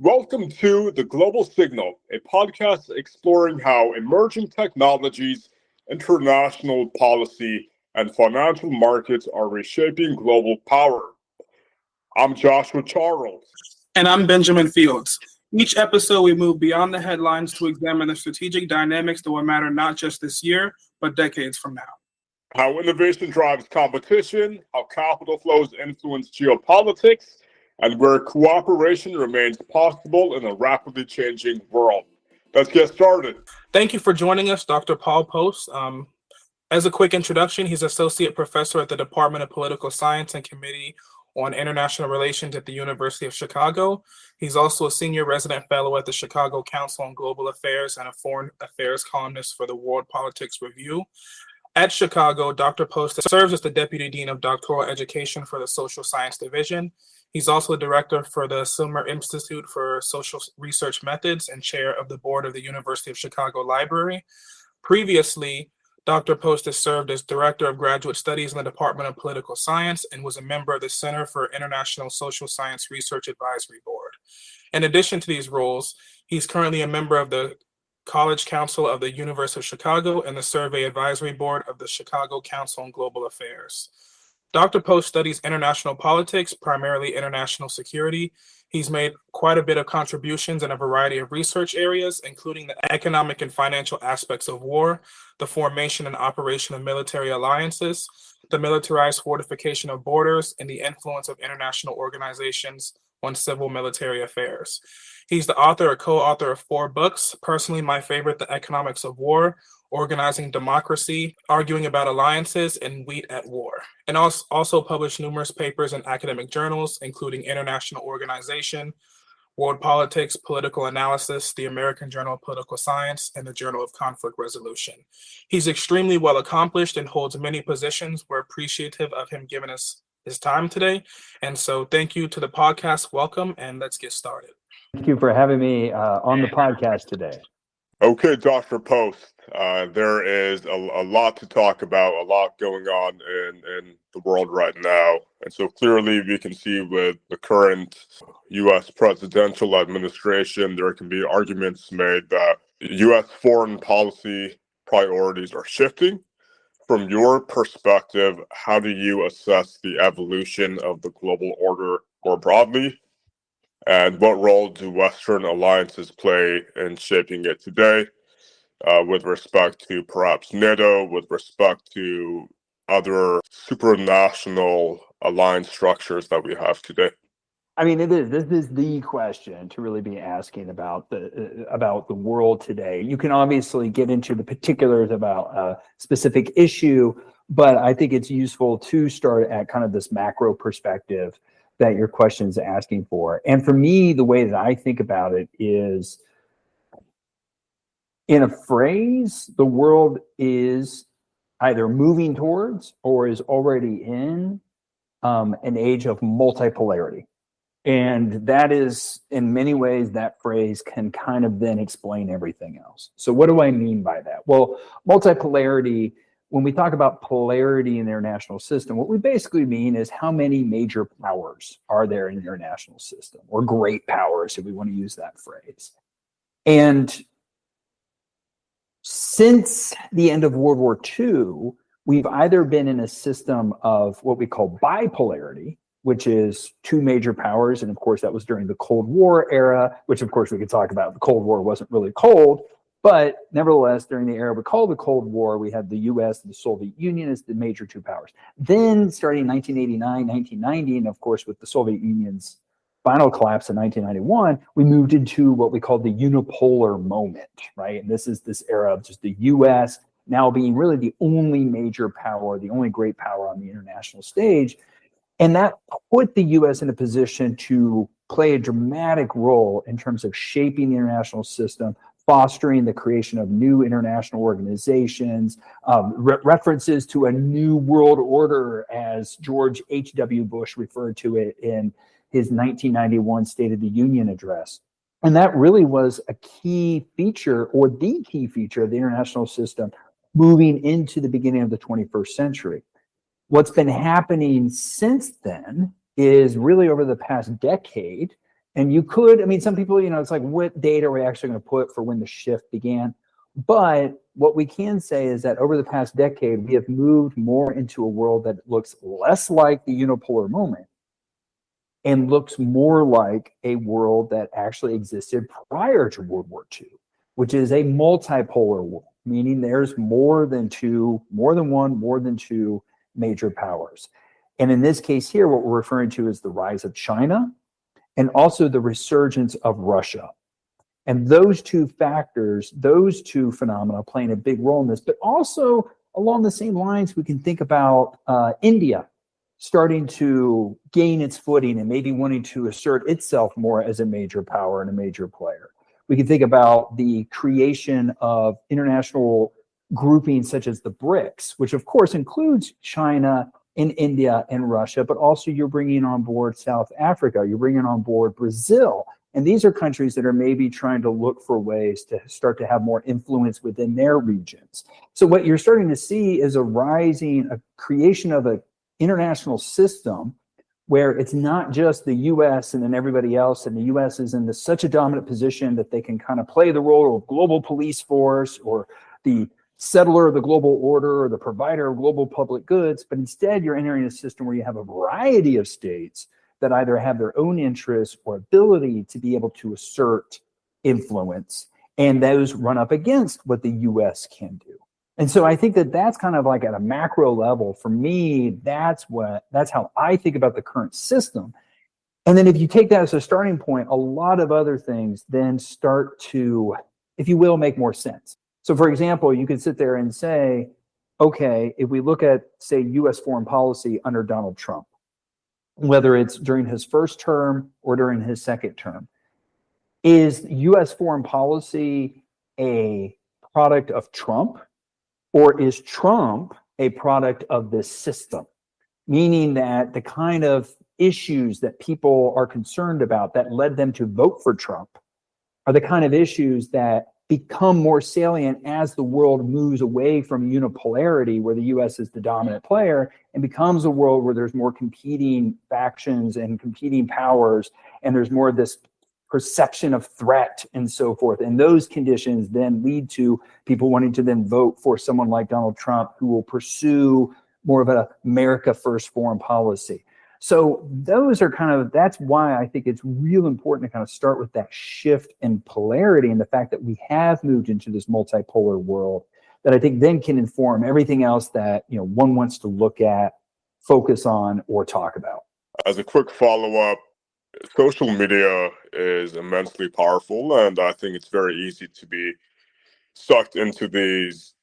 Welcome to The Global Signal, a podcast exploring how emerging technologies, international policy, and financial markets are reshaping global power. I'm Joshua Charles. And I'm Benjamin Fields. Each episode, we move beyond the headlines to examine the strategic dynamics that will matter not just this year, but decades from now. How innovation drives competition, how capital flows influence geopolitics, and where cooperation remains possible in a rapidly changing world. Let's get started. Thank you for joining us, Dr. Paul Poast. As a quick introduction, he's Associate Professor at the Department of Political Science and Committee on International Relations at the University of Chicago. He's also a Senior Resident Fellow at the Chicago Council on Global Affairs and a Foreign Affairs Columnist for the World Politics Review. At Chicago, Dr. Poast serves as the Deputy Dean of Doctoral Education for the Social Science Division. He's also a director for the Silmer Institute for Social Research Methods and chair of the board of the University of Chicago Library. Previously, Dr. Poast has served as director of graduate studies in the Department of Political Science and was a member of the Center for International Social Science Research Advisory Board. In addition to these roles, he's currently a member of the College Council of the University of Chicago and the Survey Advisory Board of the Chicago Council on Global Affairs. Dr. Poast studies international politics, primarily international security. He's made quite a bit of contributions in a variety of research areas, including the economic and financial aspects of war, the formation and operation of military alliances, the militarized fortification of borders, and the influence of international organizations on civil military affairs. He's the author or co-author of 4 books. Personally, my favorite, The Economics of War, Organizing Democracy, Arguing About Alliances, and Wheat at War. And also published numerous papers in academic journals, including International Organization, World Politics, Political Analysis, the American Journal of Political Science, and the Journal of Conflict Resolution. He's extremely well accomplished and holds many positions. We're appreciative of him giving us his time today. And so thank you to the podcast. Welcome, and let's get started. Thank you for having me on the podcast today. Okay, Dr. Poast, there is a lot to talk about, a lot going on in the world right now. And so clearly we can see with the current U.S. presidential administration, there can be arguments made that U.S. foreign policy priorities are shifting. From your perspective, how do you assess the evolution of the global order more broadly? And what role do Western alliances play in shaping it today with respect to perhaps NATO, with respect to other supranational alliance structures that we have today? I mean, this is the question to really be asking about the world today. You can obviously get into the particulars about a specific issue, but I think it's useful to start at kind of this macro perspective that your question is asking for. And for me, the way that I think about it is, in a phrase, the world is either moving towards or is already in an age of multipolarity. And that is, in many ways, that phrase can kind of then explain everything else. So what do I mean by that? Well, multipolarity, when we talk about polarity in the international system, what we basically mean is how many major powers are there in the international system, or great powers, if we want to use that phrase. And since the end of World War II, we've either been in a system of what we call bipolarity, which is 2 major powers. And of course, that was during the Cold War era, which of course we could talk about. The Cold War wasn't really cold. But nevertheless, during the era we call the Cold War, we had the US and the Soviet Union as the major 2 powers. Then starting in 1989, 1990, and of course with the Soviet Union's final collapse in 1991, we moved into what we call the unipolar moment, right? And this is this era of just the US now being really the only major power, the only great power on the international stage. And that put the US in a position to play a dramatic role in terms of shaping the international system, fostering the creation of new international organizations, references to a new world order, as George H.W. Bush referred to it in his 1991 State of the Union address. And that really was a key feature, or the key feature, of the international system moving into the beginning of the 21st century. What's been happening since then is really over the past decade, And you could, I mean, some people, it's like, what date are we actually going to put for when the shift began? But what we can say is that over the past decade, we have moved more into a world that looks less like the unipolar moment and looks more like a world that actually existed prior to World War II, which is a multipolar world, meaning there's more than two major powers. And in this case here, what we're referring to is the rise of China and also the resurgence of Russia. And those two factors, those two phenomena playing a big role in this, but also along the same lines, we can think about India starting to gain its footing and maybe wanting to assert itself more as a major power and a major player. We can think about the creation of international groupings such as the BRICS, which of course includes China and India and Russia, but also you're bringing on board South Africa, you're bringing on board Brazil. And these are countries that are maybe trying to look for ways to start to have more influence within their regions. So what you're starting to see is a creation of an international system where it's not just the US and then everybody else, and the US is in such a dominant position that they can kind of play the role of global police force or the settler of the global order or the provider of global public goods, but instead you're entering a system where you have a variety of states that either have their own interests or ability to be able to assert influence, and those run up against what the US can do. And so I think that that's kind of like at a macro level, for me, that's how I think about the current system. And then if you take that as a starting point, a lot of other things then start to, if you will, make more sense. So for example, you could sit there and say, okay, if we look at, say, US foreign policy under Donald Trump, whether it's during his first term or during his second term, is US foreign policy a product of Trump, or is Trump a product of this system? Meaning that the kind of issues that people are concerned about that led them to vote for Trump are the kind of issues that become more salient as the world moves away from unipolarity, where the US is the dominant player, and becomes a world where there's more competing factions and competing powers, and there's more of this perception of threat and so forth. And those conditions then lead to people wanting to then vote for someone like Donald Trump, who will pursue more of an America first foreign policy. So those are that's why I think it's real important to kind of start with that shift in polarity and the fact that we have moved into this multipolar world that I think then can inform everything else that one wants to look at, focus on, or talk about. As a quick follow-up, social media is immensely powerful, and I think it's very easy to be sucked into these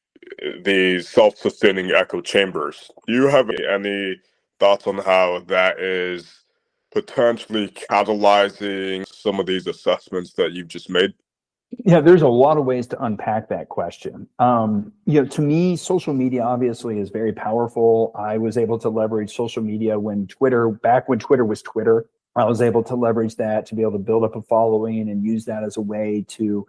self-sustaining echo chambers. Do you have any thoughts on how that is potentially catalyzing some of these assessments that you've just made? Yeah, there's a lot of ways to unpack that question. To me, social media obviously is very powerful. I was able to leverage social media back when Twitter was Twitter. I was able to leverage that to be able to build up a following and use that as a way to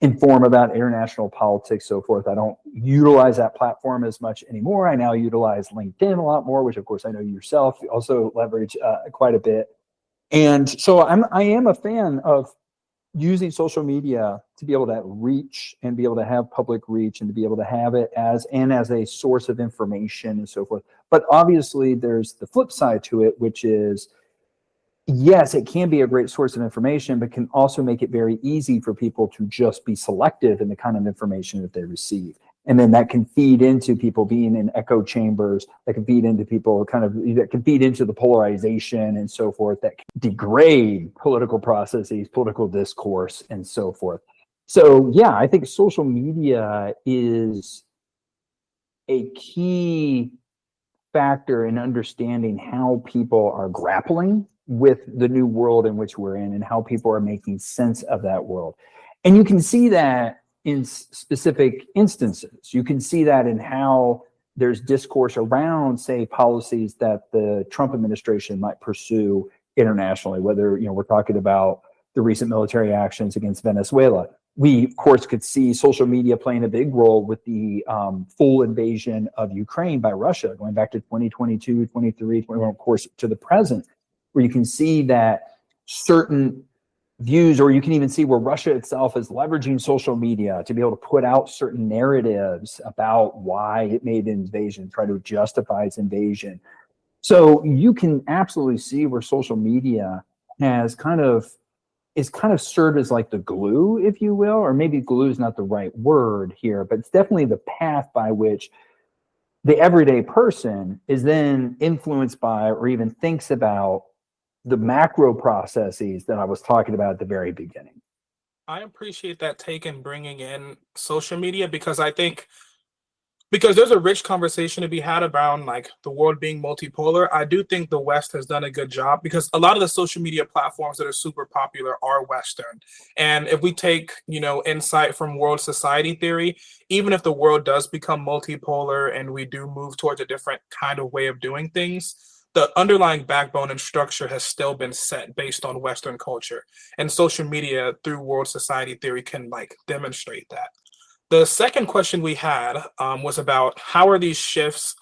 inform about international politics, so forth. I don't utilize that platform as much anymore. I now utilize LinkedIn a lot more, which of course I know you yourself also leverage quite a bit. And so I am a fan of using social media to be able to reach and be able to have public reach and to be able to have it as a source of information and so forth. But obviously there's the flip side to it, which is, yes, it can be a great source of information, but can also make it very easy for people to just be selective in the kind of information that they receive. And then that can feed into people being in echo chambers, that can feed into that can feed into the polarization and so forth, that can degrade political processes, political discourse, and so forth. So yeah, I think social media is a key factor in understanding how people are grappling with the new world in which we're in and how people are making sense of that world. And you can see that in specific instances. You can see that in how there's discourse around, say, policies that the Trump administration might pursue internationally, whether we're talking about the recent military actions against Venezuela. We, of course, could see social media playing a big role with the full invasion of Ukraine by Russia, going back to 2022, 23, 21, of course, to the present, where you can see that certain views, or you can even see where Russia itself is leveraging social media to be able to put out certain narratives about why it made an invasion, try to justify its invasion. So you can absolutely see where social media has kind of served as like the glue, if you will, or maybe glue is not the right word here, but it's definitely the path by which the everyday person is then influenced by or even thinks about the macro processes that I was talking about at the very beginning. I appreciate that take in bringing in social media because I think because there's a rich conversation to be had around like the world being multipolar. I do think the West has done a good job because a lot of the social media platforms that are super popular are Western. And if we take, insight from world society theory, even if the world does become multipolar and we do move towards a different kind of way of doing things, the underlying backbone and structure has still been set based on Western culture. And social media through world society theory can like demonstrate that. The second question we had was about how are these shifts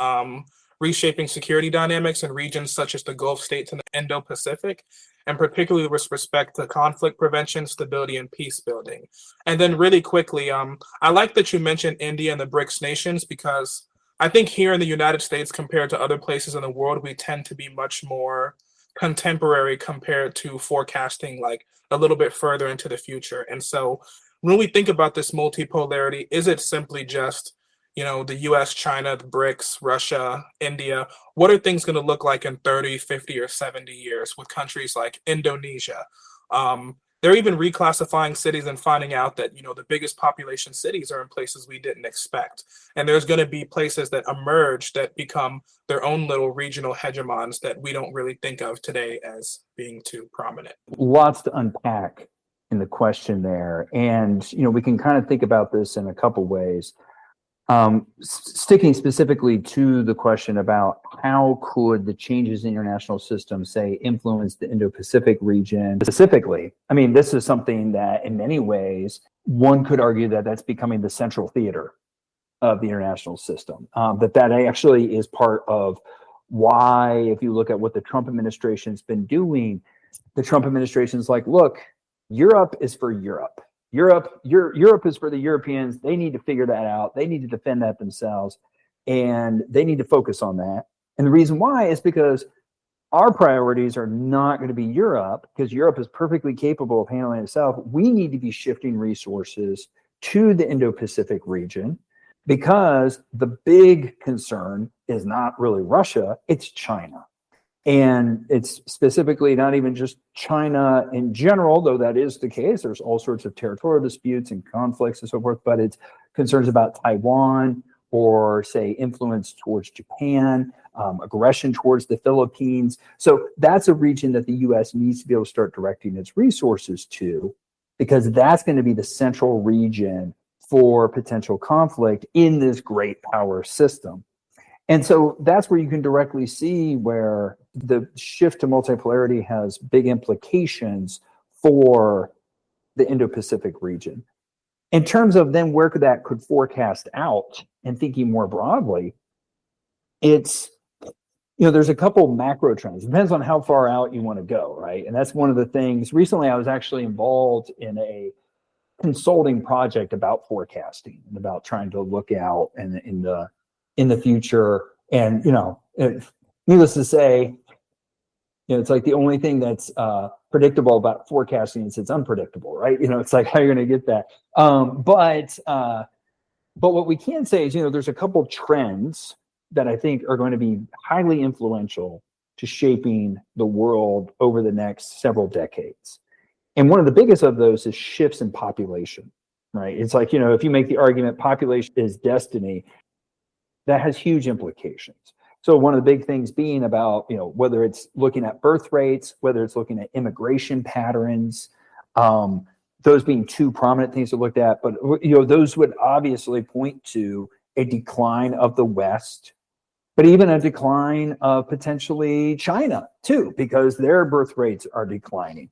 reshaping security dynamics in regions such as the Gulf states and the Indo-Pacific, and particularly with respect to conflict prevention, stability, and peace building. And then really quickly, I like that you mentioned India and the BRICS nations because I think here in the United States compared to other places in the world, we tend to be much more contemporary compared to forecasting like a little bit further into the future. And so when we think about this multipolarity, is it simply just, the US, China, the BRICS, Russia, India? What are things going to look like in 30, 50, or 70 years with countries like Indonesia? They're even reclassifying cities and finding out that, the biggest population cities are in places we didn't expect. And there's going to be places that emerge that become their own little regional hegemons that we don't really think of today as being too prominent. Lots to unpack in the question there. And, we can kind of think about this in a couple ways. Sticking specifically to the question about how could the changes in international systems, say, influence the Indo-Pacific region specifically. I mean, this is something that in many ways, one could argue that that's becoming the central theater of the international system. That actually is part of why, if you look at what the Trump administration's been doing, the Trump administration's like, look, Europe is for Europe. Europe is for the Europeans. They need to figure that out. They need to defend that themselves, and they need to focus on that. And the reason why is because our priorities are not going to be Europe, because Europe is perfectly capable of handling itself. We need to be shifting resources to the Indo-Pacific region because the big concern is not really Russia, it's China. And it's specifically not even just China in general, though that is the case. There's all sorts of territorial disputes and conflicts and so forth, but it's concerns about Taiwan or, say, influence towards Japan, aggression towards the Philippines. So that's a region that the U.S. needs to be able to start directing its resources to, because that's going to be the central region for potential conflict in this great power system. And so that's where you can directly see where the shift to multipolarity has big implications for the Indo-Pacific region. In terms of then where that could forecast out and thinking more broadly, it's, there's a couple macro trends. It depends on how far out you want to go, right? And that's one of the things. Recently, I was actually involved in a consulting project about forecasting and about trying to look out in the future. And, needless to say, it's like the only thing that's predictable about forecasting is it's unpredictable, right? It's like how you're going to get that. But what we can say is, there's a couple trends that I think are going to be highly influential to shaping the world over the next several decades. And one of the biggest of those is shifts in population, right? It's like, if you make the argument population is destiny, that has huge implications. So one of the big things being about, whether it's looking at birth rates, whether it's looking at immigration patterns, those being two prominent things to look at. But, those would obviously point to a decline of the West, but even a decline of potentially China too, because their birth rates are declining.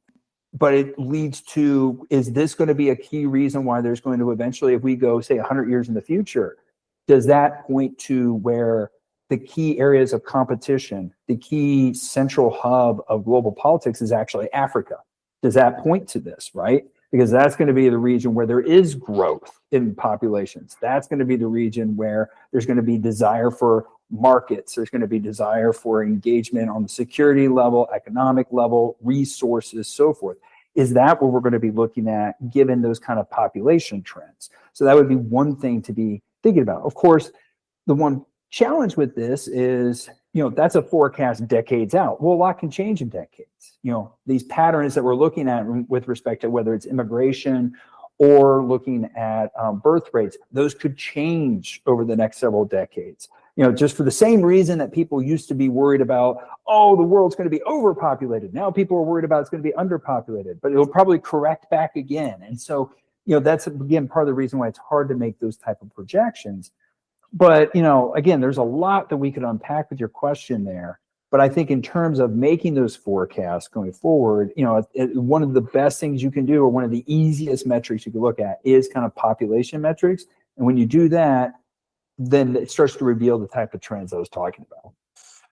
But it leads to, is this going to be a key reason why there's going to eventually, if we go, say, 100 years in the future, does that point to where the key areas of competition, the key central hub of global politics is actually Africa? Does that point to this, right? Because that's going to be the region where there is growth in populations. That's going to be the region where there's going to be desire for markets. There's going to be desire for engagement on the security level, economic level, resources, so forth. Is that what we're going to be looking at given those kind of population trends? So that would be one thing to be thinking about. Of course, the one challenge with this is, that's a forecast decades out. Well, a lot can change in decades. These patterns that we're looking at with respect to whether it's immigration or looking at birth rates, those could change over the next several decades. Just for the same reason that people used to be worried about, oh, the world's going to be overpopulated. Now people are worried about it's going to be underpopulated, but it'll probably correct back again. And so, that's, again, part of the reason why it's hard to make those type of projections. But, again, there's a lot that we could unpack with your question there. But I think in terms of making those forecasts going forward, one of the best things you can do, or one of the easiest metrics you can look at, is kind of population metrics. And when you do that, then it starts to reveal the type of trends I was talking about.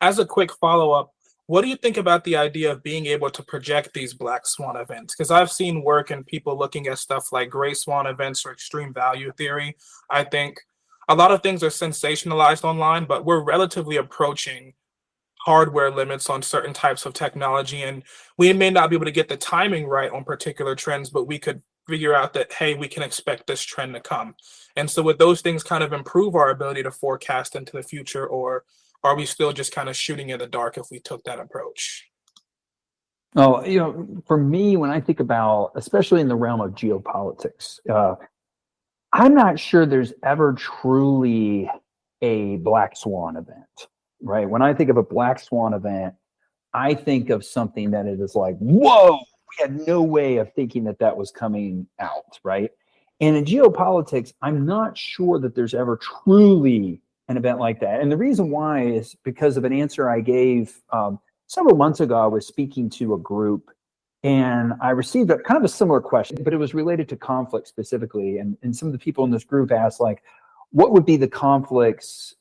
As a quick follow-up, what do you think about the idea of being able to project these black swan events? Because I've seen work and people looking at stuff like gray swan events or extreme value theory. I think a lot of things are sensationalized online, but we're relatively approaching hardware limits on certain types of technology. And we may not be able to get the timing right on particular trends, but we could figure out that, hey, we can expect this trend to come. And so would those things kind of improve our ability to forecast into the future, or are we still just kind of shooting in the dark if we took that approach? Oh, for me, when I think about, especially in the realm of geopolitics, I'm not sure there's ever truly a black swan event, right? When I think of a black swan event, I think of something that it is like, whoa, we had no way of thinking that was coming out, right? And in geopolitics, I'm not sure that there's ever truly an event like that. And the reason why is because of an answer I gave several months ago. I was speaking to a group, and I received a kind of a similar question, but it was related to conflict specifically. And some of the people in this group asked, like, what would be the conflicts?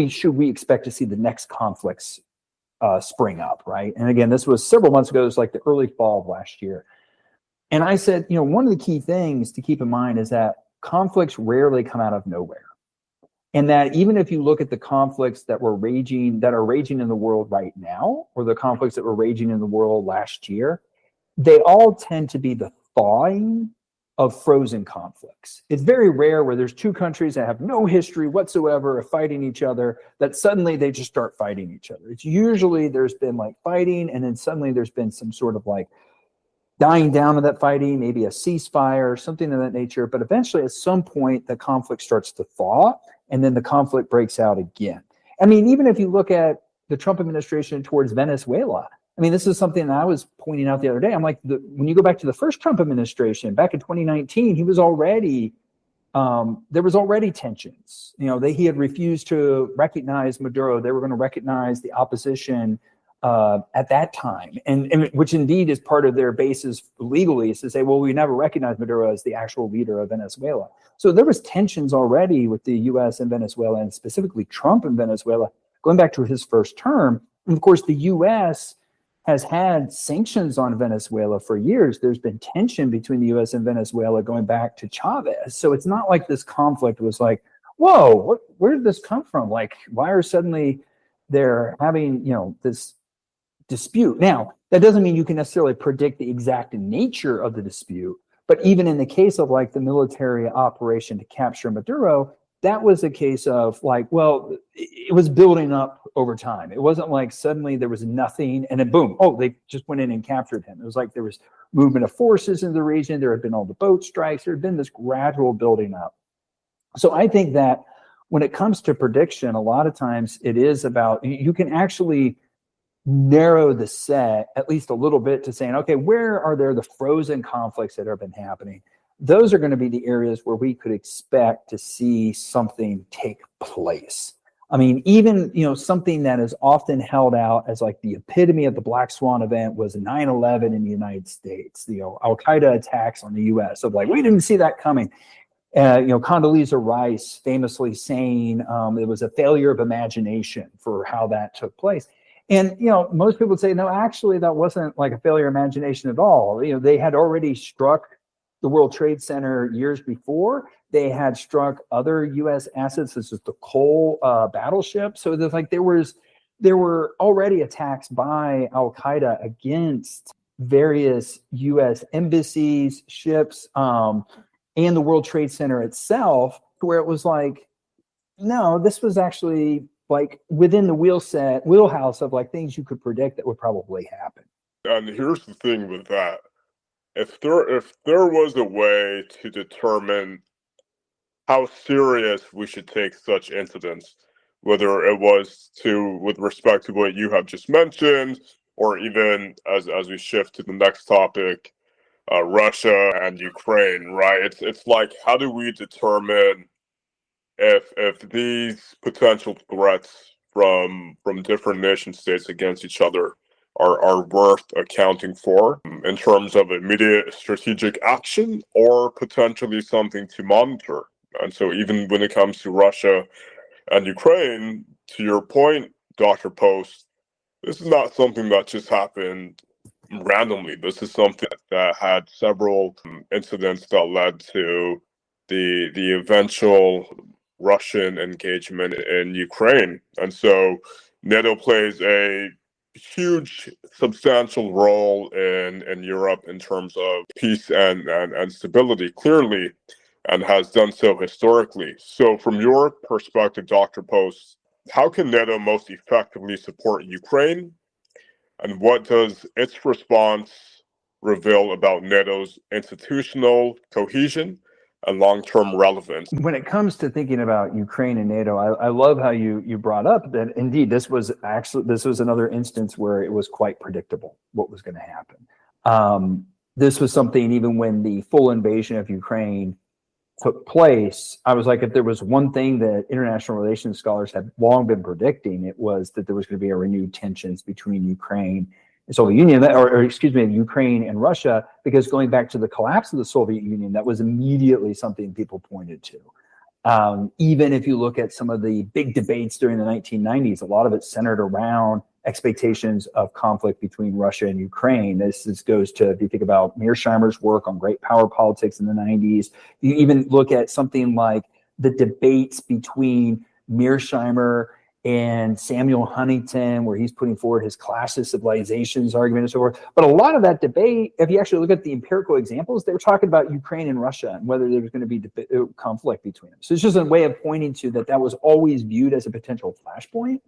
Should we expect to see the next conflicts spring up, right? And again, this was several months ago. It was like the early fall of last year. And I said, one of the key things to keep in mind is that conflicts rarely come out of nowhere. And that even if you look at the conflicts that are raging in the world right now, or the conflicts that were raging in the world last year, they all tend to be the thawing of frozen conflicts. It's very rare where there's two countries that have no history whatsoever of fighting each other, that suddenly they just start fighting each other. It's usually there's been like fighting, and then suddenly there's been some sort of like dying down of that fighting, maybe a ceasefire or something of that nature. But eventually at some point, the conflict starts to thaw, and then the conflict breaks out again. I mean, even if you look at the Trump administration towards Venezuela, I mean, this is something that I was pointing out the other day. I'm like, when you go back to the first Trump administration, back in 2019, he was already, there was already tensions. He had refused to recognize Maduro. They were going to recognize the opposition at that time, and which indeed is part of their basis legally, is to say, well, we never recognized Maduro as the actual leader of Venezuela. So there was tensions already with the U.S. and Venezuela, and specifically Trump and Venezuela, going back to his first term. And of course, the U.S. has had sanctions on Venezuela for years. There's been tension between the U.S. and Venezuela going back to Chavez. So it's not like this conflict was like, whoa, where did this come from? Like, why are suddenly they're having, this dispute? Now, that doesn't mean you can necessarily predict the exact nature of the dispute, but even in the case of like the military operation to capture Maduro, that was a case of like, well, it was building up over time. It wasn't like suddenly there was nothing and then boom, oh, they just went in and captured him. It was like there was movement of forces in the region. There had been all the boat strikes. There had been this gradual building up. So I think that when it comes to prediction, a lot of times it is about, you can actually narrow the set at least a little bit to saying, okay, where are there the frozen conflicts that have been happening? Those are going to be the areas where we could expect to see something take place. I mean, even, something that is often held out as like the epitome of the Black Swan event was 9/11 in the United States, Al-Qaeda attacks on the U.S. of like, we didn't see that coming. Condoleezza Rice famously saying it was a failure of imagination for how that took place. And, most people would say, no, actually, that wasn't like a failure of imagination at all. They had already struck the World Trade Center years before. They had struck other U.S. assets, such as the Cole battleship. So there's like there were already attacks by Al Qaeda against various U.S. embassies, ships, and the World Trade Center itself, where it was like, no, this was actually like within the wheelhouse of like things you could predict that would probably happen. And here's the thing with that. If there was a way to determine how serious we should take such incidents, whether it was with respect to what you have just mentioned, or even as we shift to the next topic, Russia and Ukraine, right? It's like, how do we determine if these potential threats from different nation states against each other are worth accounting for in terms of immediate strategic action, or potentially something to monitor? And so even when it comes to Russia and Ukraine, to your point, Dr. Poast, this is not something that just happened randomly. This is something that had several incidents that led to the eventual Russian engagement in Ukraine. And so NATO plays a huge, substantial role in Europe in terms of peace and stability, clearly, and has done so historically. So from your perspective, Dr. Poast, how can NATO most effectively support Ukraine? And what does its response reveal about NATO's institutional cohesion and long-term relevance? When it comes to thinking about Ukraine and NATO, I love how you brought up that indeed this was another instance where it was quite predictable what was going to happen. This was something, even when the full invasion of Ukraine took place, I was like, if there was one thing that international relations scholars had long been predicting, it was that there was going to be a renewed tensions between Ukraine and Soviet Union, or excuse me, Ukraine and Russia, because going back to the collapse of the Soviet Union, that was immediately something people pointed to. Even if you look at some of the big debates during the 1990s, a lot of it centered around expectations of conflict between Russia and Ukraine. This goes to, if you think about Mearsheimer's work on great power politics in the 90s, you even look at something like the debates between Mearsheimer and Samuel Huntington, where he's putting forward his clash of civilizations argument and so forth. But a lot of that debate, if you actually look at the empirical examples, they were talking about Ukraine and Russia and whether there was going to be conflict between them. So it's just a way of pointing to that was always viewed as a potential flashpoint.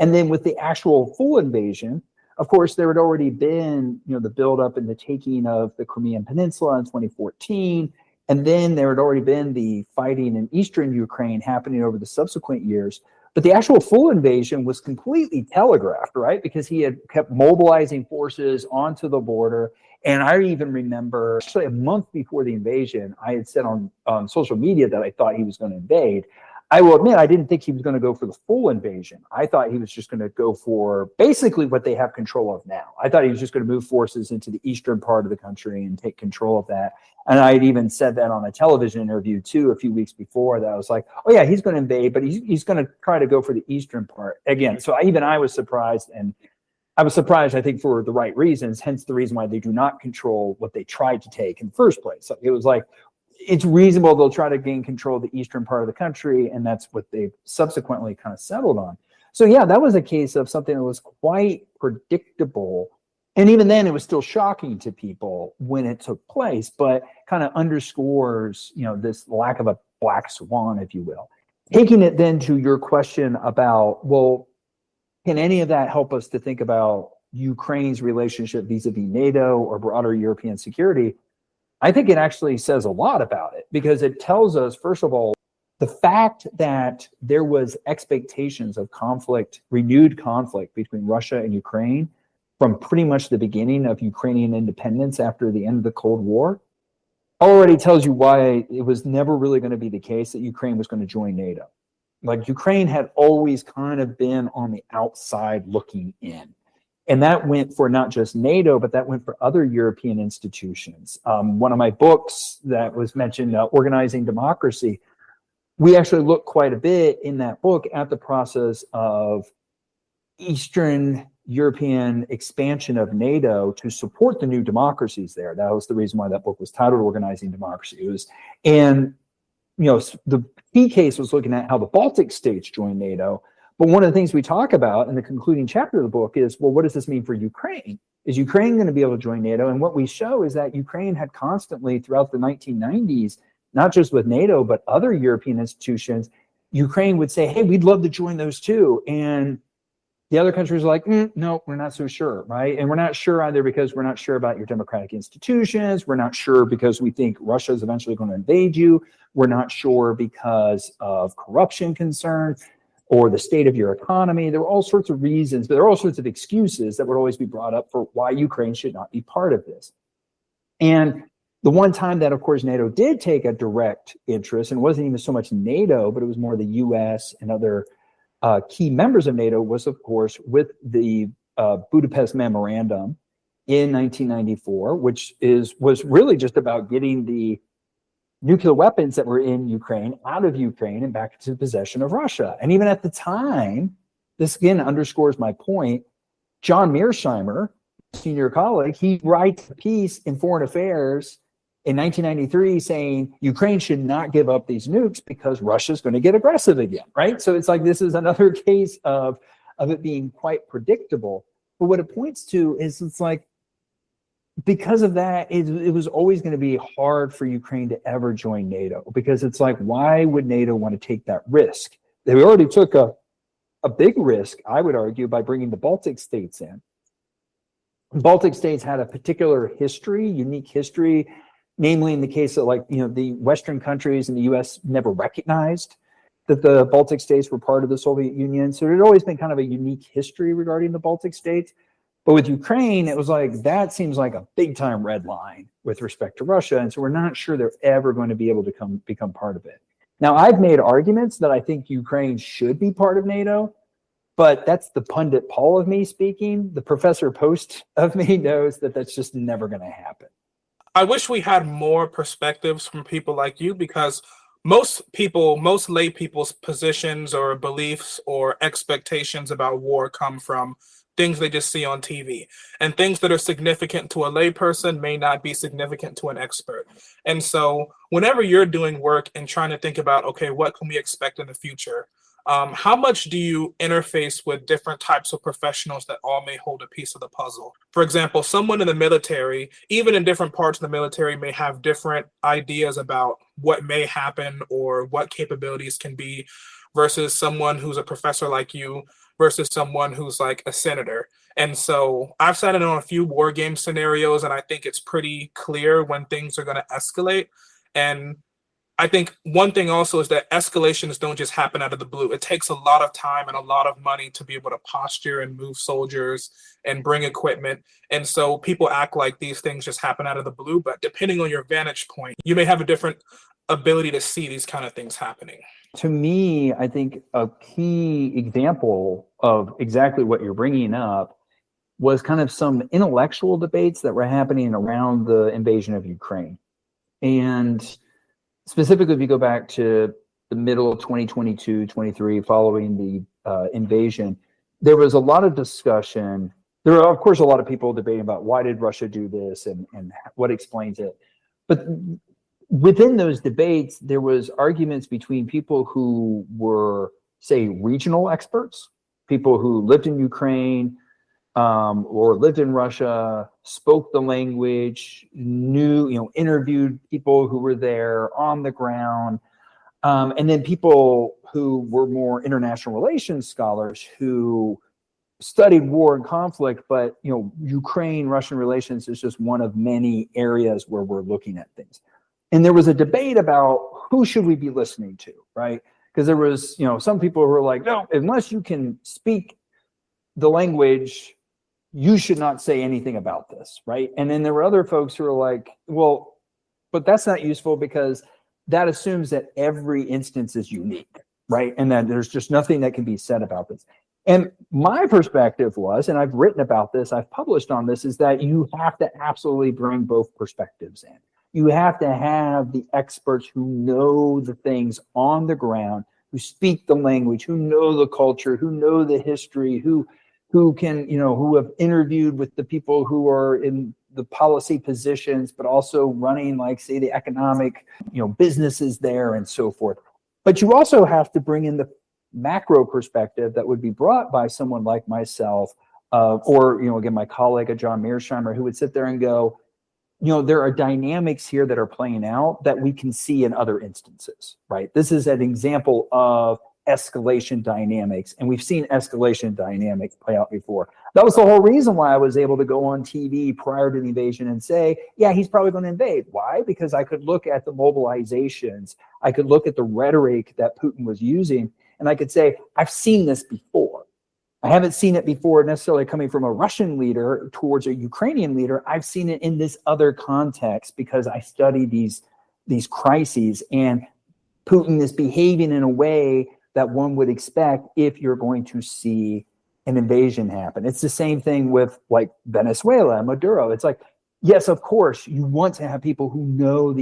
And then with the actual full invasion, of course, there had already been, the buildup and the taking of the Crimean Peninsula in 2014. And then there had already been the fighting in eastern Ukraine happening over the subsequent years. But the actual full invasion was completely telegraphed, right? Because he had kept mobilizing forces onto the border. And I even remember, actually a month before the invasion, I had said on social media that I thought he was going to invade. I will admit, I didn't think he was going to go for the full invasion. I thought he was just going to go for basically what they have control of now. I thought he was just going to move forces into the eastern part of the country and take control of that. And I had even said that on a television interview too, a few weeks before, that I was like, oh yeah, he's going to invade, but he's going to try to go for the eastern part again. So I was surprised, and I was surprised, I think, for the right reasons, hence the reason why they do not control what they tried to take in the first place. So it was like, it's reasonable they'll try to gain control of the eastern part of the country, and that's what they subsequently kind of settled on. So yeah, that was a case of something that was quite predictable. And even then, it was still shocking to people when it took place, but kind of underscores, this lack of a black swan, if you will. Taking it then to your question about, well, can any of that help us to think about Ukraine's relationship vis-a-vis NATO or broader European security? I think it actually says a lot about it, because it tells us, first of all, the fact that there was expectations of conflict, renewed conflict between Russia and Ukraine from pretty much the beginning of Ukrainian independence after the end of the Cold War, already tells you why it was never really going to be the case that Ukraine was going to join NATO. Like, Ukraine had always kind of been on the outside looking in. And that went for not just NATO, but that went for other European institutions. One of my books that was mentioned, Organizing Democracy, we actually look quite a bit in that book at the process of Eastern European expansion of NATO to support the new democracies there. That was the reason why that book was titled Organizing Democracy. And the key case was looking at how the Baltic states joined NATO. But one of the things we talk about in the concluding chapter of the book is, well, what does this mean for Ukraine? Is Ukraine going to be able to join NATO? And what we show is that Ukraine had constantly throughout the 1990s, not just with NATO, but other European institutions, Ukraine would say, hey, we'd love to join those too. And the other countries are like, no, we're not so sure, right? And we're not sure either because we're not sure about your democratic institutions. We're not sure because we think Russia is eventually going to invade you. We're not sure because of corruption concerns or the state of your economy. There were all sorts of reasons, but there are all sorts of excuses that would always be brought up for why Ukraine should not be part of this. And the one time that, of course, NATO did take a direct interest, and it wasn't even so much NATO, but it was more the US and other key members of NATO, was, of course, with the Budapest Memorandum in 1994, which was really just about getting the nuclear weapons that were in Ukraine out of Ukraine and back into the possession of Russia. And even at the time, this again underscores my point, John Mearsheimer, senior colleague, he writes a piece in Foreign Affairs in 1993 saying Ukraine should not give up these nukes because Russia's going to get aggressive again, right? So it's like this is another case of it being quite predictable. But what it points to is it's like, because of that, it was always going to be hard for Ukraine to ever join NATO, because it's like, why would NATO want to take that risk? They already took a big risk, I would argue, by bringing the Baltic states in. The Baltic states had a particular history, unique history, namely in the case of the Western countries and the US never recognized that the Baltic states were part of the Soviet Union. So it had always been kind of a unique history regarding the Baltic states. But with Ukraine, it was like, that seems like a big time red line with respect to Russia. And so we're not sure they're ever going to be able to become part of it. Now, I've made arguments that I think Ukraine should be part of NATO, but that's the pundit Paul of me speaking. The Professor Poast of me knows that that's just never going to happen. I wish we had more perspectives from people like you, because most lay people's positions or beliefs or expectations about war come from things they just see on TV, and things that are significant to a layperson may not be significant to an expert. And so whenever you're doing work and trying to think about, okay, what can we expect in the future? How much do you interface with different types of professionals that all may hold a piece of the puzzle? For example, someone in the military, even in different parts of the military, may have different ideas about what may happen or what capabilities can be, versus someone who's a professor like you, versus someone who's like a senator. And so I've sat in on a few war game scenarios, and I think it's pretty clear when things are going to escalate. And I think one thing also is that escalations don't just happen out of the blue. It takes a lot of time and a lot of money to be able to posture and move soldiers and bring equipment. And so people act like these things just happen out of the blue, but depending on your vantage point, you may have a different ability to see these kind of things happening. To me, I think a key example of exactly what you're bringing up was kind of some intellectual debates that were happening around the invasion of Ukraine. And specifically, if you go back to the middle of 2022, 23, following the invasion, there was a lot of discussion. There were, of course, a lot of people debating about why did Russia do this and what explains it. But within those debates, there was arguments between people who were, say, regional experts, people who lived in Ukraine or lived in Russia, spoke the language, knew, interviewed people who were there on the ground, and then people who were more international relations scholars who studied war and conflict, but Ukraine-Russian relations is just one of many areas where we're looking at things. And there was a debate about who should we be listening to, right? Because there was, some people who were like, no, unless you can speak the language, you should not say anything about this, right? And then there were other folks who were like, well, but that's not useful because that assumes that every instance is unique, right? And that there's just nothing that can be said about this. And my perspective was, and I've written about this, I've published on this, is that you have to absolutely bring both perspectives in. You have to have the experts who know the things on the ground, who speak the language, who know the culture, who know the history, who who can, who have interviewed with the people who are in the policy positions, but also running, like, say, the economic, businesses there and so forth. But you also have to bring in the macro perspective that would be brought by someone like myself, or, again, my colleague, John Mearsheimer, who would sit there and go, there are dynamics here that are playing out that we can see in other instances, right? This is an example of escalation dynamics, and we've seen escalation dynamics play out before. That was the whole reason why I was able to go on TV prior to the invasion and say, yeah, he's probably going to invade. Why? Because I could look at the mobilizations, I could look at the rhetoric that Putin was using, and I could say, I've seen this before. I haven't seen it before necessarily coming from a Russian leader towards a Ukrainian leader. I've seen it in this other context because I study these crises, and Putin is behaving in a way that one would expect if you're going to see an invasion happen. It's the same thing with, like, Venezuela and Maduro. It's like, yes, of course, you want to have people who know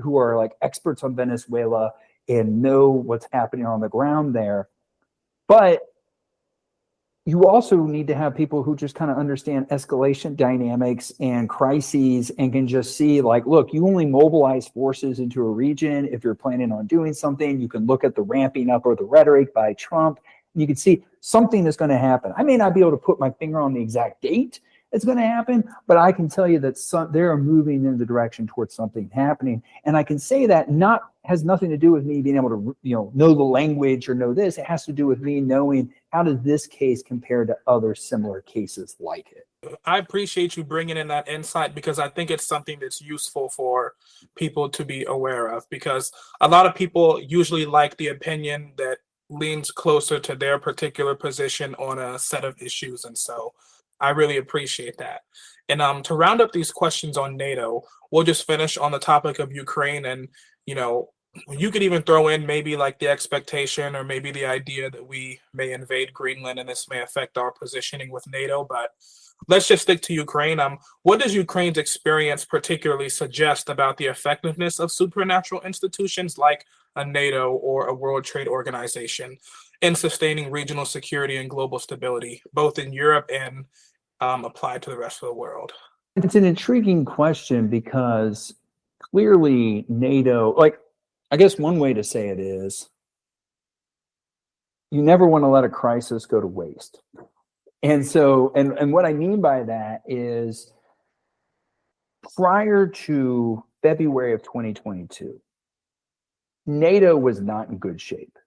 who are like experts on Venezuela and know what's happening on the ground there. But you also need to have people who just kind of understand escalation dynamics and crises and can just see, like, look, you only mobilize forces into a region if you're planning on doing something. You can look at the ramping up or the rhetoric by Trump. And you can see something is going to happen. I may not be able to put my finger on the exact date it's going to happen, but I can tell you that they're moving in the direction towards something happening. And I can say that has nothing to do with me being able to, know the language or know this. It has to do with me knowing, how does this case compare to other similar cases like it? I appreciate you bringing in that insight, because I think it's something that's useful for people to be aware of, because a lot of people usually like the opinion that leans closer to their particular position on a set of issues. And so I really appreciate that. And to round up these questions on NATO, we'll just finish on the topic of Ukraine. And, you could even throw in maybe like the expectation or maybe the idea that we may invade Greenland and this may affect our positioning with NATO. But let's just stick to Ukraine. What does Ukraine's experience particularly suggest about the effectiveness of supranational institutions like a NATO or a World Trade Organization in sustaining regional security and global stability, both in Europe and applied to the rest of the world? It's an intriguing question, because clearly NATO, I guess one way to say it is, you never want to let a crisis go to waste. And so, and what I mean by that is, prior to February of 2022, NATO was not in good shape.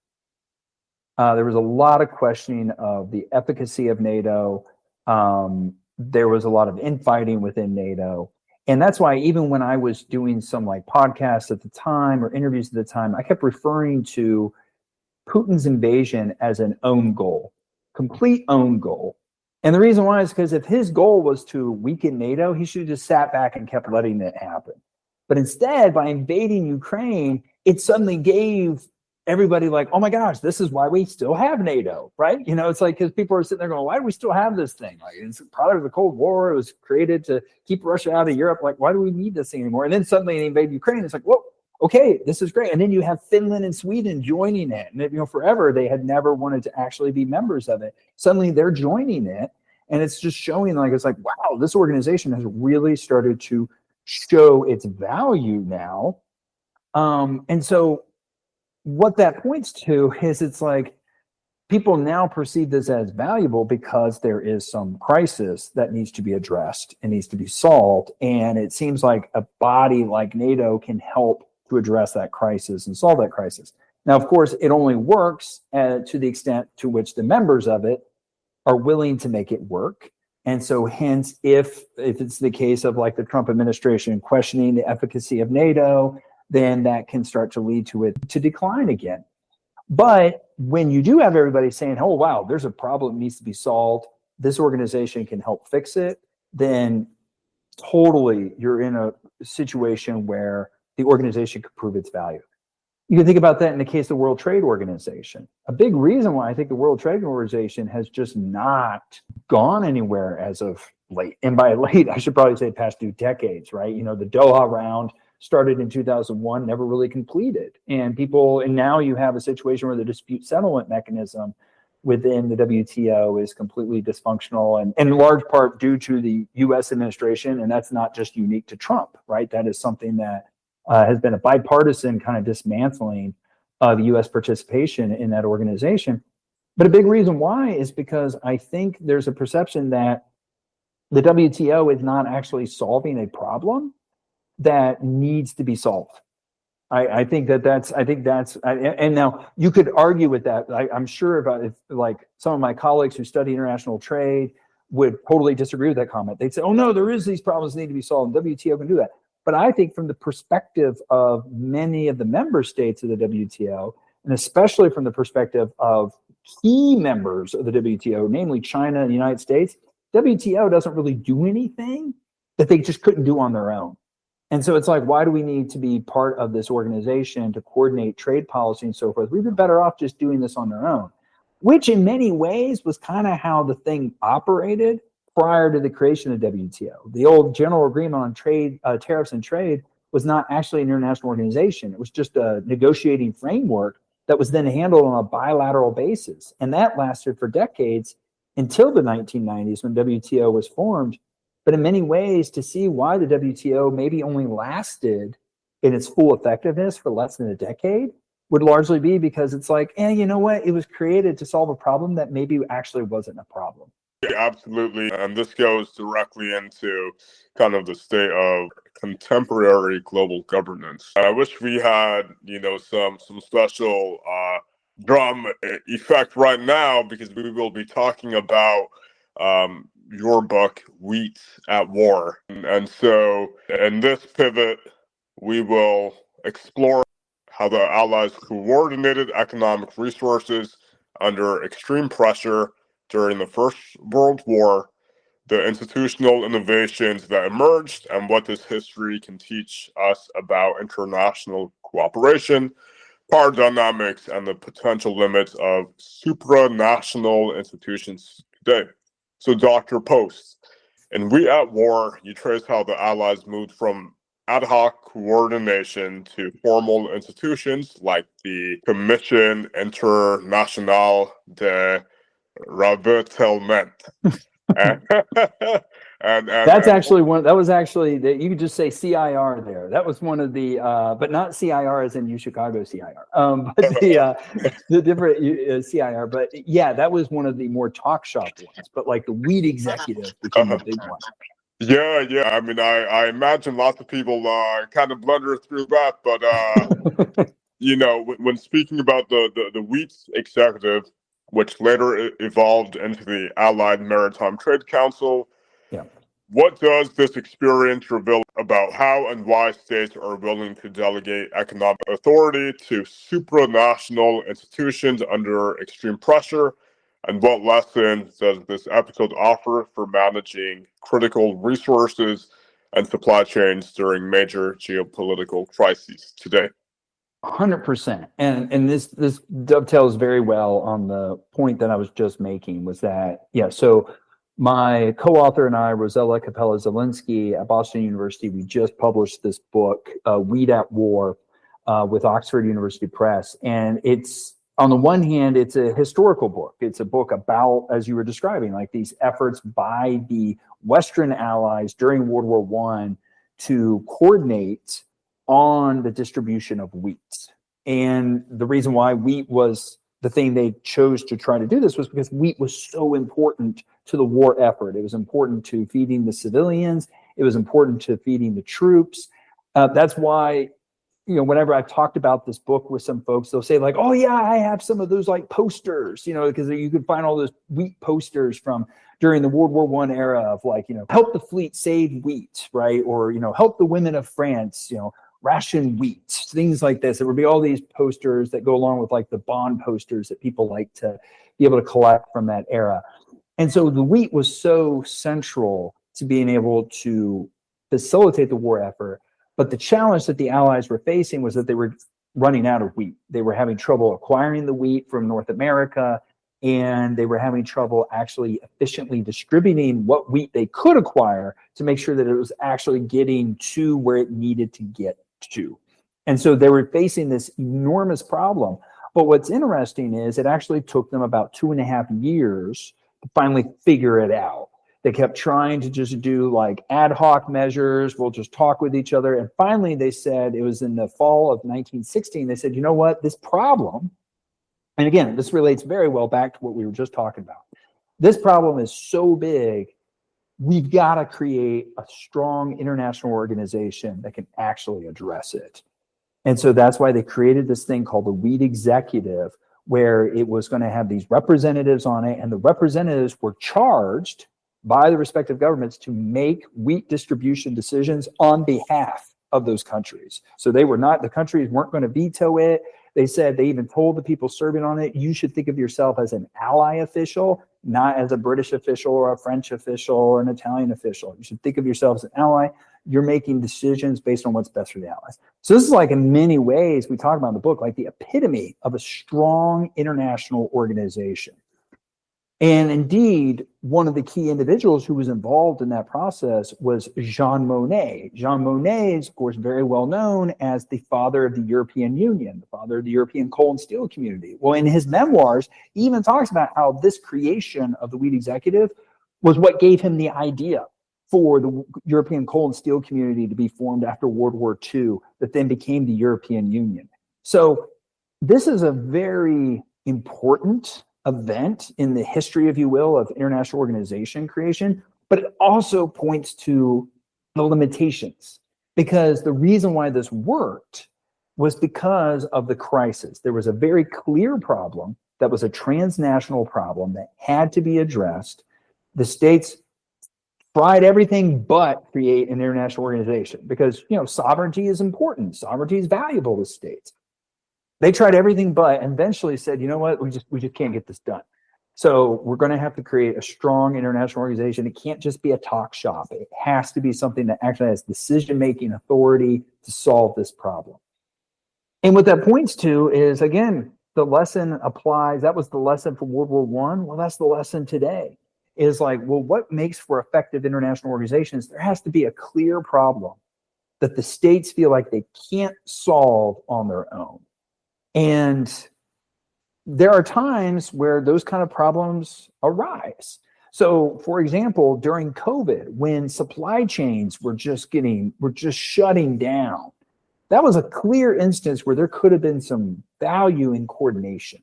There was a lot of questioning of the efficacy of NATO. There was a lot of infighting within NATO. And that's why even when I was doing some podcasts at the time or interviews at the time, I kept referring to Putin's invasion as an own goal, complete own goal. And the reason why is because if his goal was to weaken NATO, he should have just sat back and kept letting it happen. But instead, by invading Ukraine, it suddenly gave everybody oh my gosh, this is why we still have NATO, right? It's because people are sitting there going, why do we still have this thing? It's a product of the Cold War. It was created to keep Russia out of Europe. Why do we need this thing anymore? And then suddenly they invade Ukraine. It's whoa, okay, this is great. And then you have Finland and Sweden joining it. And forever they had never wanted to actually be members of it. Suddenly they're joining it. And it's just showing wow, this organization has really started to show its value now. And so what that points to is, it's people now perceive this as valuable because there is some crisis that needs to be addressed and needs to be solved. And it seems like a body like NATO can help to address that crisis and solve that crisis. Now, of course, it only works to the extent to which the members of it are willing to make it work. And so hence, if it's the case of the Trump administration questioning the efficacy of NATO, then that can start to lead to it to decline again. But when you do have everybody saying, oh, wow, there's a problem that needs to be solved, this organization can help fix it, then totally you're in a situation where the organization could prove its value. You can think about that in the case of the World Trade Organization. A big reason why I think the World Trade Organization has just not gone anywhere as of late. And by late, I should probably say past 2 decades, right? The Doha round started in 2001, never really completed. And now you have a situation where the dispute settlement mechanism within the WTO is completely dysfunctional, and in large part due to the U.S. administration. And that's not just unique to Trump, right? That is something that has been a bipartisan kind of dismantling of U.S. participation in that organization. But a big reason why is because I think there's a perception that the WTO is not actually solving a problem that needs to be solved. I think that's, and now you could argue with that. I'm sure if like some of my colleagues who study international trade would totally disagree with that comment. They'd say, oh no, there is these problems that need to be solved, and WTO can do that. But I think from the perspective of many of the member states of the WTO, and especially from the perspective of key members of the WTO, namely China and the United States, WTO doesn't really do anything that they just couldn't do on their own. And so it's like, why do we need to be part of this organization to coordinate trade policy and so forth? We'd be better off just doing this on their own, which in many ways was kind of how the thing operated prior to the creation of WTO. The old General Agreement on Trade, Tariffs and Trade was not actually an international organization. It was just a negotiating framework that was then handled on a bilateral basis. And that lasted for decades until the 1990s when WTO was formed. But in many ways, to see why the WTO maybe only lasted in its full effectiveness for less than a decade would largely be because it's like, you know what? It was created to solve a problem that maybe actually wasn't a problem. Yeah, absolutely. And this goes directly into kind of the state of contemporary global governance. I wish we had, some special drum effect right now, because we will be talking about your book, Wheat at War. And so in this pivot, we will explore how the Allies coordinated economic resources under extreme pressure during the First World War, the institutional innovations that emerged, and what this history can teach us about international cooperation, power dynamics, and the potential limits of supranational institutions today. So, Dr. Poast, in We at War, you trace how the Allies moved from ad hoc coordination to formal institutions like the Commission Internationale de Ravitaillement. That's actually one. That was actually that you could just say CIR there. That was one of the, but not CIR as in UChicago CIR. But the different CIR. But yeah, that was one of the more talk shop ones. But like the Wheat Executive became a big one. Yeah. I mean, I imagine lots of people kind of blunder through that. But when speaking about the Wheat Executive, which later evolved into the Allied Maritime Trade Council. Yeah. What does this experience reveal about how and why states are willing to delegate economic authority to supranational institutions under extreme pressure? And what lessons does this episode offer for managing critical resources and supply chains during major geopolitical crises today? 100%. And this dovetails very well on the point that I was just making, was that, so my co-author and I, Rosella Capella-Zielinski at Boston University, we just published this book, Wheat at War, with Oxford University Press. And it's, on the one hand, it's a historical book. It's a book about, as you were describing, like these efforts by the Western Allies during World War I to coordinate on the distribution of wheat. And the reason why wheat was the thing they chose to try to do this was because wheat was so important to the war effort. It was important to feeding the civilians. It was important to feeding the troops. That's why, whenever I've talked about this book with some folks, they'll say like, oh yeah, I have some of those like posters, because you could find all those wheat posters from during the World War I era of like, help the fleet save wheat, right? Or, help the women of France, ration wheat, things like this. There would be all these posters that go along with like the bond posters that people like to be able to collect from that era. And so the wheat was so central to being able to facilitate the war effort. But the challenge that the Allies were facing was that they were running out of wheat. They were having trouble acquiring the wheat from North America, and they were having trouble actually efficiently distributing what wheat they could acquire to make sure that it was actually getting to where it needed to get to. And so they were facing this enormous problem. But what's interesting is it actually took them about 2.5 years to finally figure it out. They kept trying to just do like ad hoc measures. We'll just talk with each other. And finally, they said, it was in the fall of 1916, they said, you know what, this problem, and again, this relates very well back to what we were just talking about. This problem is so big, we've got to create a strong international organization that can actually address it. And so that's why they created this thing called the Wheat Executive, where it was going to have these representatives on it, and the representatives were charged by the respective governments to make wheat distribution decisions on behalf of those countries. So they were not, the countries weren't going to veto it. They said, they even told the people serving on it, you should think of yourself as an ally official, not as a British official or a French official or an Italian official. You should think of yourself as an ally. You're making decisions based on what's best for the allies. So this is like, in many ways, we talk about in the book, like the epitome of a strong international organization. And indeed, one of the key individuals who was involved in that process was Jean Monnet. Jean Monnet is, of course, very well known as the father of the European Union, the father of the European coal and steel community. Well, in his memoirs, he even talks about how this creation of the Wheat Executive was what gave him the idea for the European coal and steel community to be formed after World War II, that then became the European Union. So this is a very important event in the history, if you will, of international organization creation, but it also points to the limitations, because the reason why this worked was because of the crisis. There was a very clear problem that was a transnational problem that had to be addressed. The states tried everything but create an international organization because, you know, sovereignty is important. Sovereignty is valuable to states. They tried everything but, and eventually said, you know what, we just can't get this done. So we're going to have to create a strong international organization. It can't just be a talk shop. It has to be something that actually has decision-making authority to solve this problem. And what that points to is, again, the lesson applies. That was the lesson from World War I. Well, that's the lesson today. Is like, well, what makes for effective international organizations? There has to be a clear problem that the states feel like they can't solve on their own. And there are times where those kind of problems arise. So, for example, during COVID, when supply chains were just shutting down, that was a clear instance where there could have been some value in coordination.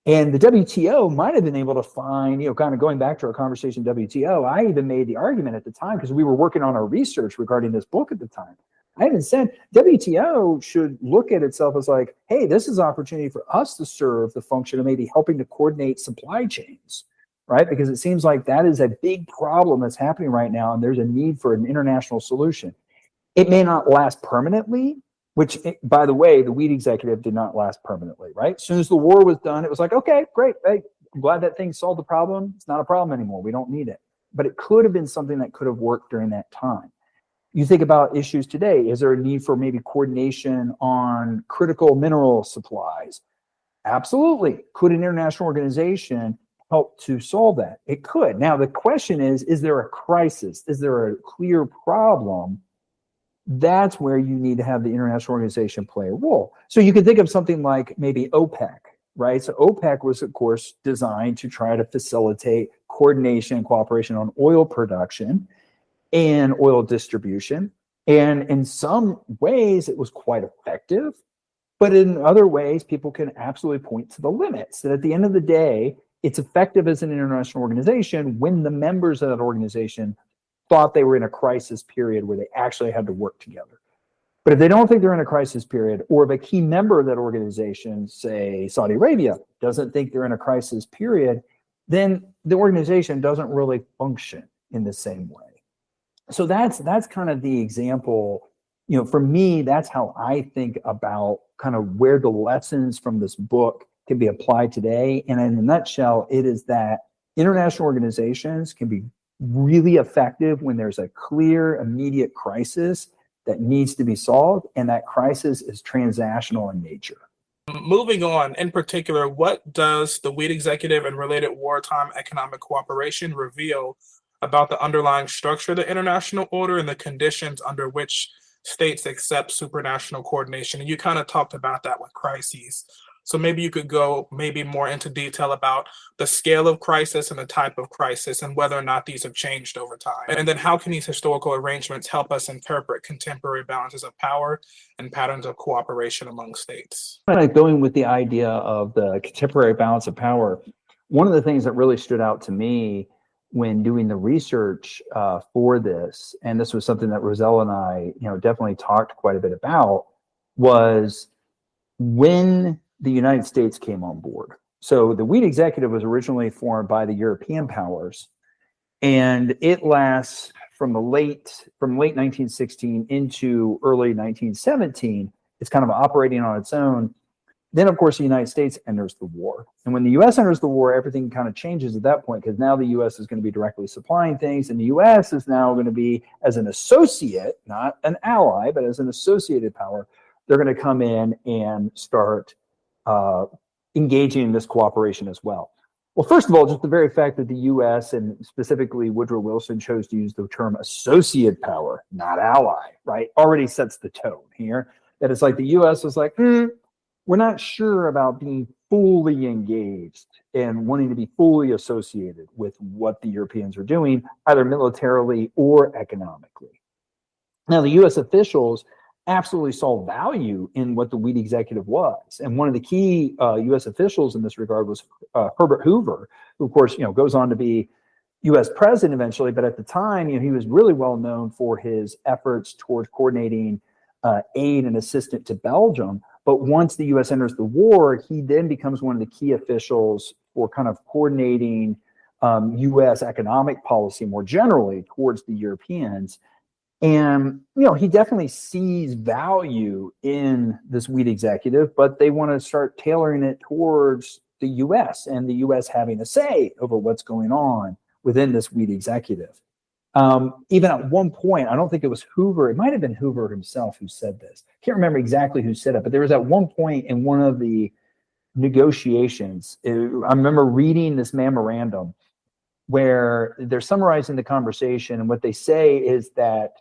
And the WTO might have been able to find, you know, kind of going back to our conversation, WTO, I even made the argument at the time, because we were working on our research regarding this book at the time. I even said WTO should look at itself as like, hey, this is an opportunity for us to serve the function of maybe helping to coordinate supply chains, right? Because it seems like that is a big problem that's happening right now, and there's a need for an international solution. It may not last permanently, which, by the way, the Wheat Executive did not last permanently, right? As soon as the war was done, it was like, okay, great. Hey, I'm glad that thing solved the problem. It's not a problem anymore. We don't need it. But it could have been something that could have worked during that time. You think about issues today. Is there a need for maybe coordination on critical mineral supplies? Absolutely. Could an international organization help to solve that? It could. Now, the question is there a crisis? Is there a clear problem? That's where you need to have the international organization play a role. So you can think of something like maybe OPEC, right? So OPEC was, of course, designed to try to facilitate coordination and cooperation on oil production and oil distribution. And in some ways, it was quite effective. But in other ways, people can absolutely point to the limits, that at the end of the day, it's effective as an international organization when the members of that organization thought they were in a crisis period where they actually had to work together. But if they don't think they're in a crisis period, or if a key member of that organization, say Saudi Arabia, doesn't think they're in a crisis period, then the organization doesn't really function in the same way. So that's kind of the example, you know, for me, that's how I think about kind of where the lessons from this book can be applied today. And in a nutshell, it is that international organizations can be really effective when there's a clear, immediate crisis that needs to be solved, and that crisis is transnational in nature. Moving on, in particular, what does the Wheat Executive and related wartime economic cooperation reveal about the underlying structure of the international order and the conditions under which states accept supranational coordination? And you kind of talked about that with crises. So maybe you could go maybe more into detail about the scale of crisis and the type of crisis and whether or not these have changed over time. And then how can these historical arrangements help us interpret contemporary balances of power and patterns of cooperation among states? Like going with the idea of the contemporary balance of power, one of the things that really stood out to me when doing the research for this, and this was something that Roselle and I, definitely talked quite a bit about, was when the United States came on board. So the Wheat Executive was originally formed by the European powers, and it lasts from late 1916 into early 1917. It's kind of operating on its own. Then, of course, the United States enters the war. And when the U.S. enters the war, everything kind of changes at that point, because now the U.S. is going to be directly supplying things, and the U.S. is now going to be, as an associate, not an ally, but as an associated power, they're going to come in and start engaging in this cooperation as well. Well, first of all, just the very fact that the U.S. and specifically Woodrow Wilson chose to use the term associate power, not ally, right, already sets the tone here. That it's like the U.S. was like, we're not sure about being fully engaged and wanting to be fully associated with what the Europeans are doing, either militarily or economically. Now, the U.S. officials absolutely saw value in what the Wheat Executive was. And one of the key U.S. officials in this regard was Herbert Hoover, who, of course, goes on to be U.S. president eventually. But at the time, he was really well known for his efforts towards coordinating aid and assistance to Belgium. But once the U.S. enters the war, he then becomes one of the key officials for kind of coordinating U.S. economic policy more generally towards the Europeans. And, he definitely sees value in this Wheat Executive, but they want to start tailoring it towards the U.S. and the U.S. having a say over what's going on within this Wheat Executive. Even at one point, I don't think it was Hoover, it might have been Hoover himself who said this. Can't remember exactly who said it, but there was at one point in one of the negotiations, I remember reading this memorandum where they're summarizing the conversation, and what they say is that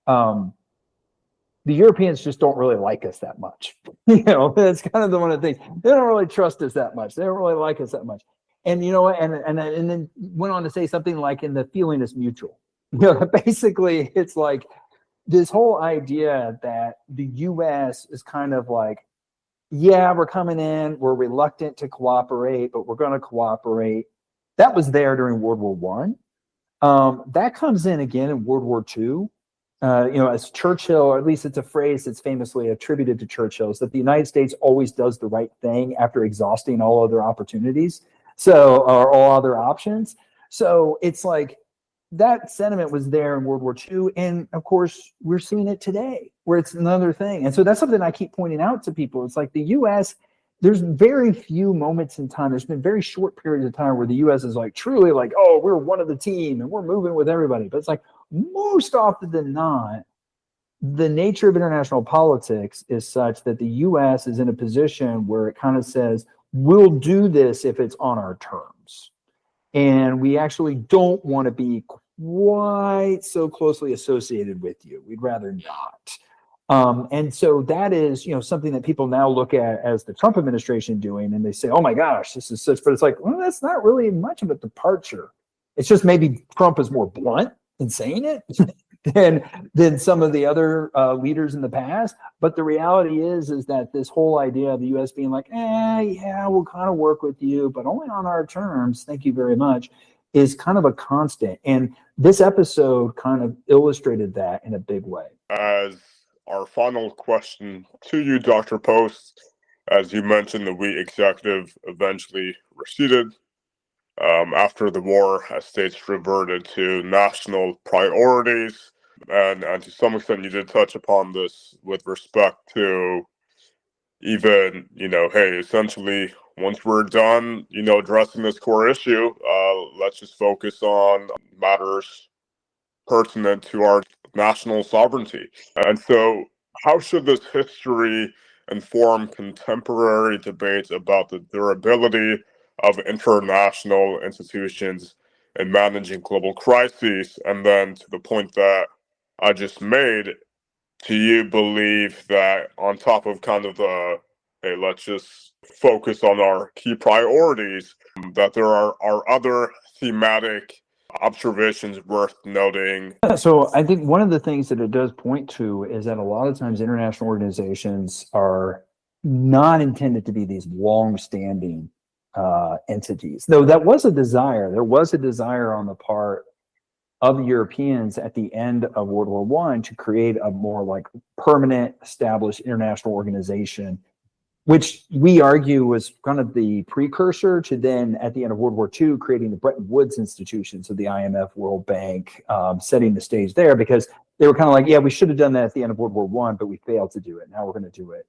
the Europeans just don't really like us that much. That's kind of one of the things. They don't really trust us that much. They don't really like us that much. And and then went on to say something like, and the feeling is mutual. Basically, it's like this whole idea that the U.S. is kind of like, yeah, we're coming in, we're reluctant to cooperate, but we're going to cooperate. That was there during World War I. That comes in again in World War II. As Churchill, or at least it's a phrase that's famously attributed to Churchill, is that the United States always does the right thing after exhausting all other opportunities, or all other options. So it's like that sentiment was there in World War II. And of course, we're seeing it today where it's another thing. And so that's something I keep pointing out to people. It's like the U.S., there's very few moments in time. There's been very short periods of time where the U.S. is like truly like, oh, we're one of the team and we're moving with everybody. But it's like most often than not, the nature of international politics is such that the U.S. is in a position where it kind of says, we'll do this if it's on our terms. And we actually don't want to be quite so closely associated with you. We'd rather not. And so that is, something that people now look at as the Trump administration doing, and they say, oh my gosh, this is such, but it's like, well, that's not really much of a departure. It's just maybe Trump is more blunt in saying it than some of the other leaders in the past. But the reality is that this whole idea of the U.S. being like, yeah, we'll kind of work with you, but only on our terms, thank you very much, is kind of a constant. And this episode kind of illustrated that in a big way. As our final question to you, Dr. Poast, as you mentioned, the Wheat Executive eventually receded after the war, as states reverted to national priorities. And to some extent, you did touch upon this with respect to even, hey, essentially, once we're done, addressing this core issue, let's just focus on matters pertinent to our national sovereignty. And so how should this history inform contemporary debates about the durability of international institutions in managing global crises? And then to the point that I just made, do you believe that on top of kind of the hey, let's just focus on our key priorities, that there are other thematic observations worth noting. So I think one of the things that it does point to is that a lot of times international organizations are not intended to be these long-standing entities. Though that was a desire. There was a desire on the part of the Europeans at the end of World War I to create a more like permanent, established international organization, which we argue was kind of the precursor to then at the end of World War II, creating the Bretton Woods institutions of the IMF, World Bank, setting the stage there, because they were kind of like, yeah, we should have done that at the end of World War I, but we failed to do it. Now we're going to do it.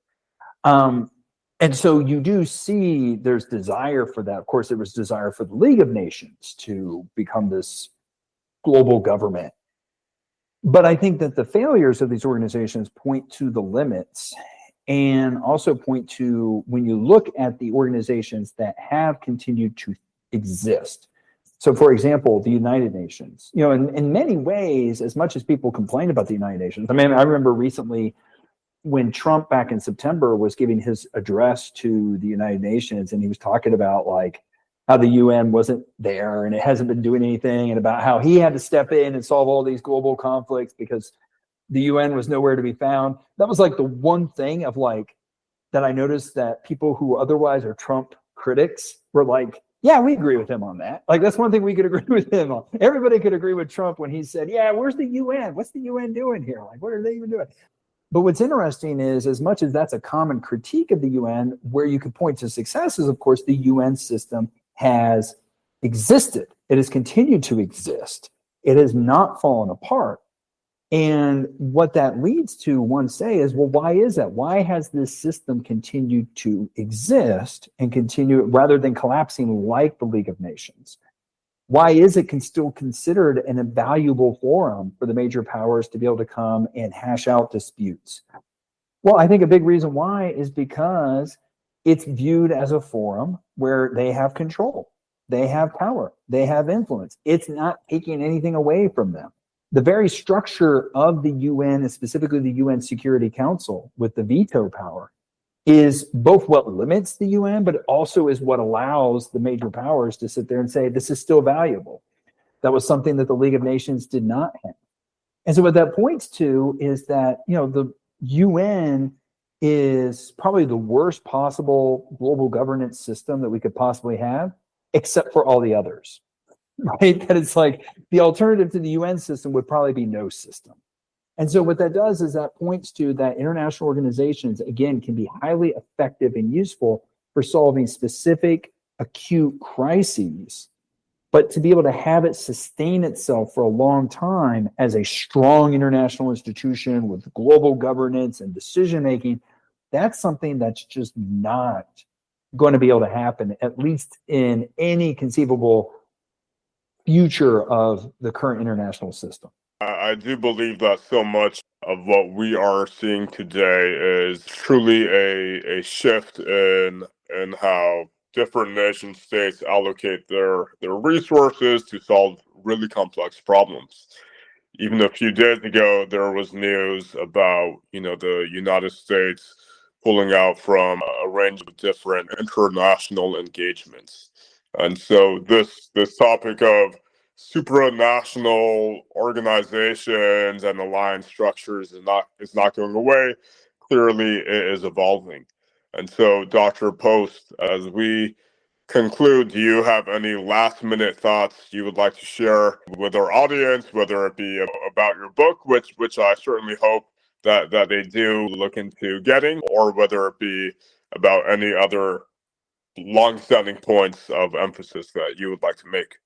And so you do see there's desire for that. Of course, there was desire for the League of Nations to become this global government. But I think that the failures of these organizations point to the limits, and also point to, when you look at the organizations that have continued to exist. So for example, the United Nations, you know, in many ways, as much as people complain about the United Nations, I mean, I remember recently when Trump back in September was giving his address to the United Nations, and he was talking about like how the UN wasn't there and it hasn't been doing anything, and about how he had to step in and solve all these global conflicts because the UN was nowhere to be found. That was like the one thing of like that I noticed that people who otherwise are Trump critics were like, yeah, we agree with him on that. Like, that's one thing we could agree with him on. Everybody could agree with Trump when he said, yeah, where's the UN? What's the UN doing here? Like, what are they even doing? But what's interesting is, as much as that's a common critique of the UN, where you could point to success is, of course, the UN system has existed. It has continued to exist. It has not fallen apart. And what that leads to, one say, is, well, why is that? Why has this system continued to exist and continue rather than collapsing like the League of Nations? Why is it still considered an invaluable forum for the major powers to be able to come and hash out disputes? Well, I think a big reason why is because it's viewed as a forum where they have control, they have power, they have influence. It's not taking anything away from them. The very structure of the UN, and specifically the UN Security Council with the veto power, is both what limits the UN, but it also is what allows the major powers to sit there and say, this is still valuable. That was something that the League of Nations did not have. And so what that points to is that, you know, the UN is probably the worst possible global governance system that we could possibly have, except for all the others. Right? That it's like the alternative to the UN system would probably be no system. And so what that does is that points to that international organizations, again, can be highly effective and useful for solving specific acute crises, but to be able to have it sustain itself for a long time as a strong international institution with global governance and decision-making, that's something that's just not going to be able to happen, at least in any conceivable future of the current international system. I do believe that so much of what we are seeing today is truly a shift in how different nation states allocate their resources to solve really complex problems. Even a few days ago, there was news about, you know, the United States pulling out from a range of different international engagements. And so this topic of supranational organizations and alliance structures is not going away. Clearly, it is evolving. And so, Dr. Poast, as we conclude, do you have any last-minute thoughts you would like to share with our audience, whether it be about your book, which I certainly hope that they do look into getting, or whether it be about any other long-standing points of emphasis that you would like to make?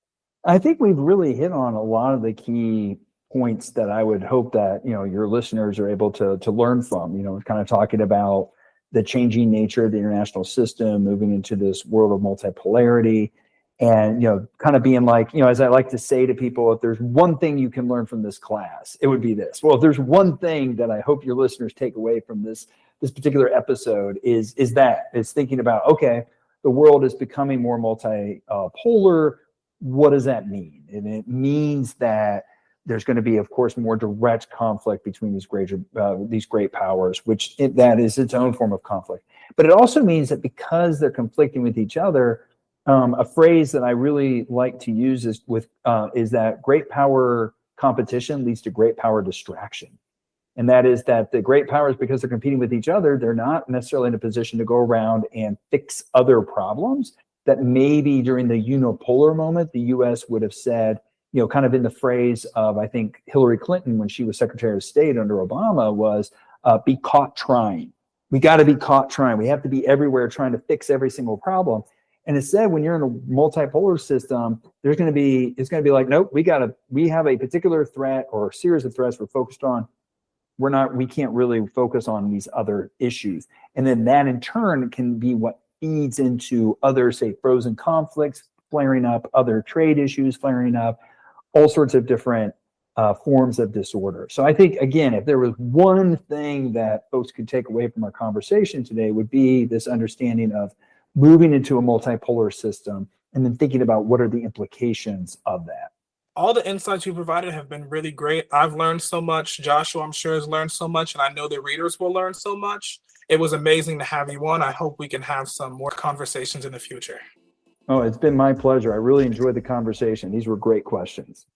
I think we've really hit on a lot of the key points that I would hope that, you know, your listeners are able to learn from, you know, kind of talking about the changing nature of the international system, moving into this world of multipolarity, and, you know, kind of being like, you know, as I like to say to people, if there's one thing you can learn from this class, it would be this. Well, if there's one thing that I hope your listeners take away from this particular episode is that it's thinking about, okay, the world is becoming more multipolar. What does that mean? And it means that There's going to be, of course, more direct conflict between these great powers, which that is its own form of conflict. But it also means that because they're conflicting with each other, a phrase that I really like to use is that great power competition leads to great power distraction. And that is that the great powers, because they're competing with each other, they're not necessarily in a position to go around and fix other problems that maybe during the unipolar moment, the US would have said, kind of in the phrase of, I think, Hillary Clinton, when she was Secretary of State under Obama, was be caught trying. We got to be caught trying. We have to be everywhere trying to fix every single problem. And instead, when you're in a multipolar system, it's going to be like, nope, we have a particular threat or a series of threats we're focused on. We can't really focus on these other issues. And then that in turn can be what feeds into other, say, frozen conflicts flaring up, other trade issues flaring up, all sorts of different forms of disorder. So I think, again, if there was one thing that folks could take away from our conversation today, would be this understanding of moving into a multipolar system and then thinking about what are the implications of that. All the insights you provided have been really great. I've learned so much. Joshua, I'm sure, has learned so much, and I know the readers will learn so much. It was amazing to have you on. I hope we can have some more conversations in the future. Oh, it's been my pleasure. I really enjoyed the conversation. These were great questions.